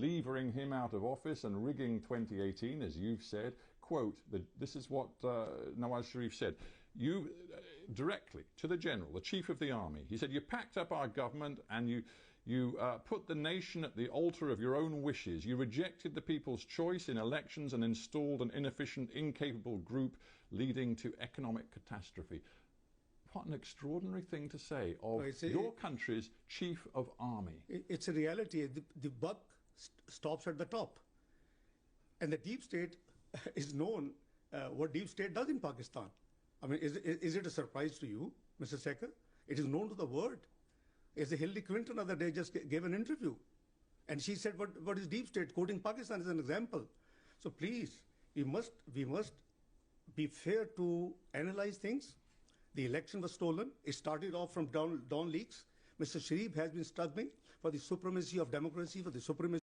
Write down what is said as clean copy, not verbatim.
levering him out of office and rigging 2018, as you've said. Quote, this is what Nawaz Sharif said. You, directly to the general, the chief of the army, he said, you packed up our government and you put the nation at the altar of your own wishes. You rejected the people's choice in elections and installed an inefficient, incapable group leading to economic catastrophe. What an extraordinary thing to say of your country's chief of army. It's a reality. The buck stops at the top. And the deep state is known what deep state does in Pakistan. I mean, is it a surprise to you, Mr. Sekhar? It is known to the world. As Hillary Clinton the other day just gave an interview. And she said, what is deep state? Quoting Pakistan as an example. So please, we must be fair to analyze things. The election was stolen. It started off from Dawn leaks. Mr. Sharif has been struggling for the supremacy of democracy, for the supremacy